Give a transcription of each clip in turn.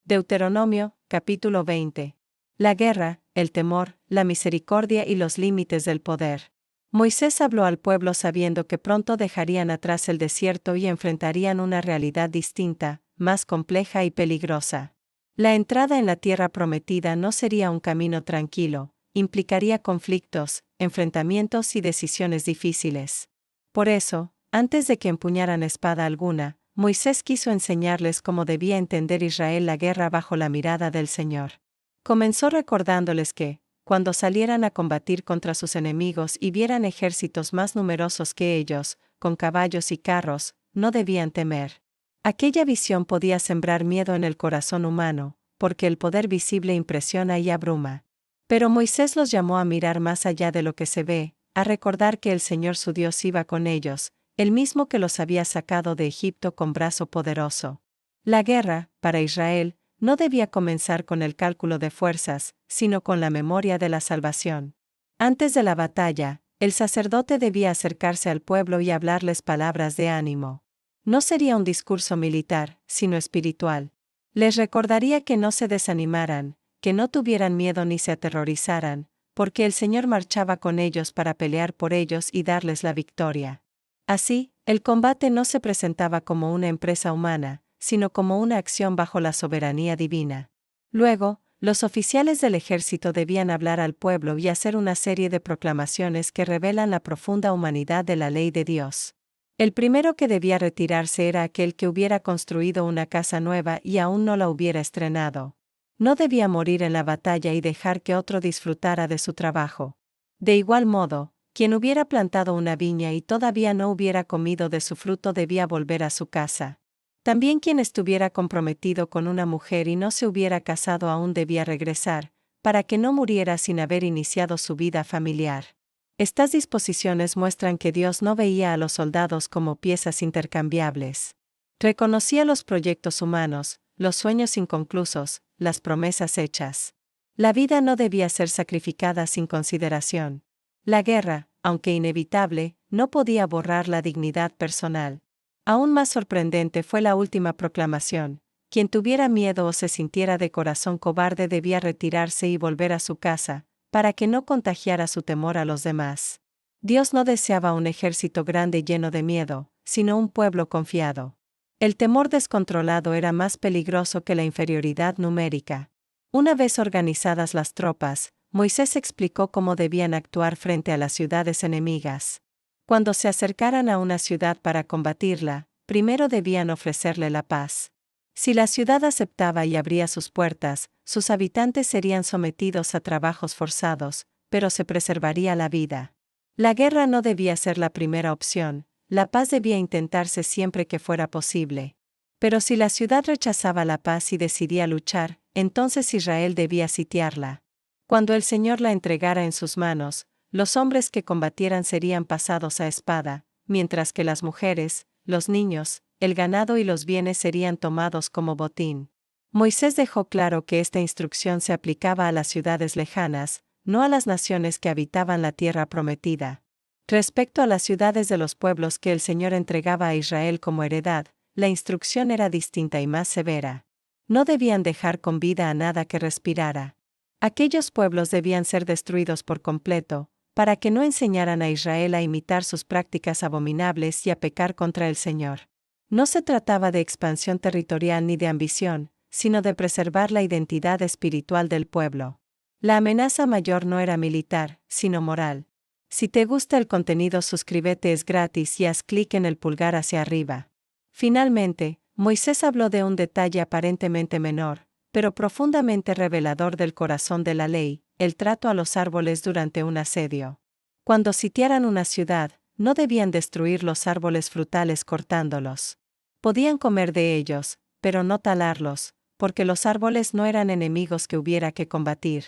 Deuteronomio, capítulo 20. La guerra, el temor, la misericordia y los límites del poder. Moisés habló al pueblo sabiendo que pronto dejarían atrás el desierto y enfrentarían una realidad distinta, más compleja y peligrosa. La entrada en la tierra prometida no sería un camino tranquilo, implicaría conflictos, enfrentamientos y decisiones difíciles. Por eso, antes de que empuñaran espada alguna, Moisés quiso enseñarles cómo debía entender Israel la guerra bajo la mirada del Señor. Comenzó recordándoles que, cuando salieran a combatir contra sus enemigos y vieran ejércitos más numerosos que ellos, con caballos y carros, no debían temer. Aquella visión podía sembrar miedo en el corazón humano, porque el poder visible impresiona y abruma. Pero Moisés los llamó a mirar más allá de lo que se ve, a recordar que el Señor su Dios iba con ellos, el mismo que los había sacado de Egipto con brazo poderoso. La guerra, para Israel, no debía comenzar con el cálculo de fuerzas, sino con la memoria de la salvación. Antes de la batalla, el sacerdote debía acercarse al pueblo y hablarles palabras de ánimo. No sería un discurso militar, sino espiritual. Les recordaría que no se desanimaran, que no tuvieran miedo ni se aterrorizaran, porque el Señor marchaba con ellos para pelear por ellos y darles la victoria. Así, el combate no se presentaba como una empresa humana, sino como una acción bajo la soberanía divina. Luego, los oficiales del ejército debían hablar al pueblo y hacer una serie de proclamaciones que revelan la profunda humanidad de la ley de Dios. El primero que debía retirarse era aquel que hubiera construido una casa nueva y aún no la hubiera estrenado. No debía morir en la batalla y dejar que otro disfrutara de su trabajo. De igual modo, quien hubiera plantado una viña y todavía no hubiera comido de su fruto debía volver a su casa. También quien estuviera comprometido con una mujer y no se hubiera casado aún debía regresar, para que no muriera sin haber iniciado su vida familiar. Estas disposiciones muestran que Dios no veía a los soldados como piezas intercambiables. Reconocía los proyectos humanos, los sueños inconclusos, las promesas hechas. La vida no debía ser sacrificada sin consideración. La guerra, aunque inevitable, no podía borrar la dignidad personal. Aún más sorprendente fue la última proclamación: quien tuviera miedo o se sintiera de corazón cobarde debía retirarse y volver a su casa, para que no contagiara su temor a los demás. Dios no deseaba un ejército grande lleno de miedo, sino un pueblo confiado. El temor descontrolado era más peligroso que la inferioridad numérica. Una vez organizadas las tropas, Moisés explicó cómo debían actuar frente a las ciudades enemigas. Cuando se acercaran a una ciudad para combatirla, primero debían ofrecerle la paz. Si la ciudad aceptaba y abría sus puertas, sus habitantes serían sometidos a trabajos forzados, pero se preservaría la vida. La guerra no debía ser la primera opción, la paz debía intentarse siempre que fuera posible. Pero si la ciudad rechazaba la paz y decidía luchar, entonces Israel debía sitiarla. Cuando el Señor la entregara en sus manos, los hombres que combatieran serían pasados a espada, mientras que las mujeres, los niños, el ganado y los bienes serían tomados como botín. Moisés dejó claro que esta instrucción se aplicaba a las ciudades lejanas, no a las naciones que habitaban la tierra prometida. Respecto a las ciudades de los pueblos que el Señor entregaba a Israel como heredad, la instrucción era distinta y más severa. No debían dejar con vida a nada que respirara. Aquellos pueblos debían ser destruidos por completo, para que no enseñaran a Israel a imitar sus prácticas abominables y a pecar contra el Señor. No se trataba de expansión territorial ni de ambición, sino de preservar la identidad espiritual del pueblo. La amenaza mayor no era militar, sino moral. Si te gusta el contenido, suscríbete, es gratis y haz clic en el pulgar hacia arriba. Finalmente, Moisés habló de un detalle aparentemente menor, pero profundamente revelador del corazón de la ley: el trato a los árboles durante un asedio. Cuando sitiaran una ciudad, no debían destruir los árboles frutales cortándolos. Podían comer de ellos, pero no talarlos, porque los árboles no eran enemigos que hubiera que combatir.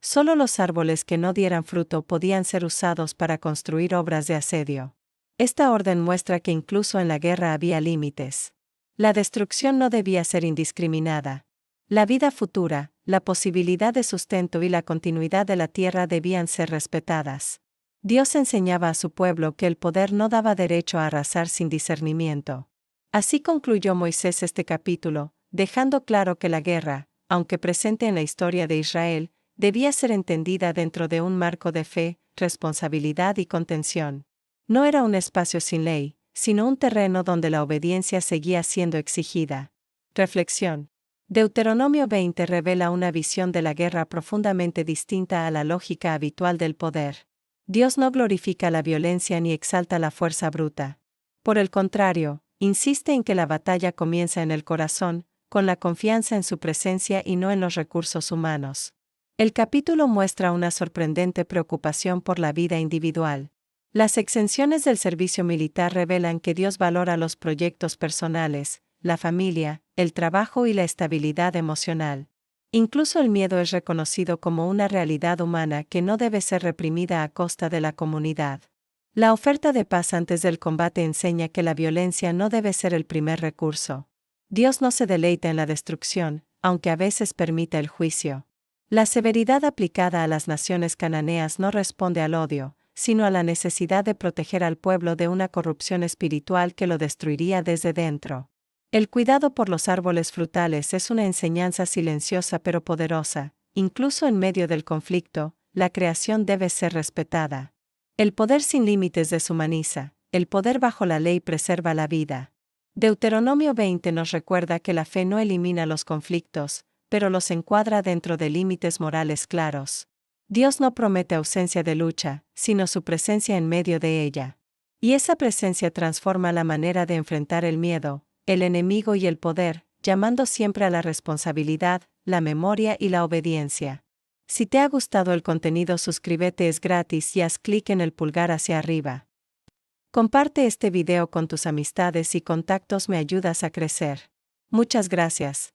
Solo los árboles que no dieran fruto podían ser usados para construir obras de asedio. Esta orden muestra que incluso en la guerra había límites. La destrucción no debía ser indiscriminada. La vida futura, la posibilidad de sustento y la continuidad de la tierra debían ser respetadas. Dios enseñaba a su pueblo que el poder no daba derecho a arrasar sin discernimiento. Así concluyó Moisés este capítulo, dejando claro que la guerra, aunque presente en la historia de Israel, debía ser entendida dentro de un marco de fe, responsabilidad y contención. No era un espacio sin ley, sino un terreno donde la obediencia seguía siendo exigida. Reflexión. Deuteronomio 20 revela una visión de la guerra profundamente distinta a la lógica habitual del poder. Dios no glorifica la violencia ni exalta la fuerza bruta. Por el contrario, insiste en que la batalla comienza en el corazón, con la confianza en su presencia y no en los recursos humanos. El capítulo muestra una sorprendente preocupación por la vida individual. Las exenciones del servicio militar revelan que Dios valora los proyectos personales, la familia, el trabajo y la estabilidad emocional. Incluso el miedo es reconocido como una realidad humana que no debe ser reprimida a costa de la comunidad. La oferta de paz antes del combate enseña que la violencia no debe ser el primer recurso. Dios no se deleita en la destrucción, aunque a veces permita el juicio. La severidad aplicada a las naciones cananeas no responde al odio, sino a la necesidad de proteger al pueblo de una corrupción espiritual que lo destruiría desde dentro. El cuidado por los árboles frutales es una enseñanza silenciosa pero poderosa. Incluso en medio del conflicto, la creación debe ser respetada. El poder sin límites deshumaniza, el poder bajo la ley preserva la vida. Deuteronomio 20 nos recuerda que la fe no elimina los conflictos, pero los encuadra dentro de límites morales claros. Dios no promete ausencia de lucha, sino su presencia en medio de ella. Y esa presencia transforma la manera de enfrentar el miedo, el enemigo y el poder, llamando siempre a la responsabilidad, la memoria y la obediencia. Si te ha gustado el contenido, suscríbete, es gratis y haz clic en el pulgar hacia arriba. Comparte este video con tus amistades y contactos, me ayudas a crecer. Muchas gracias.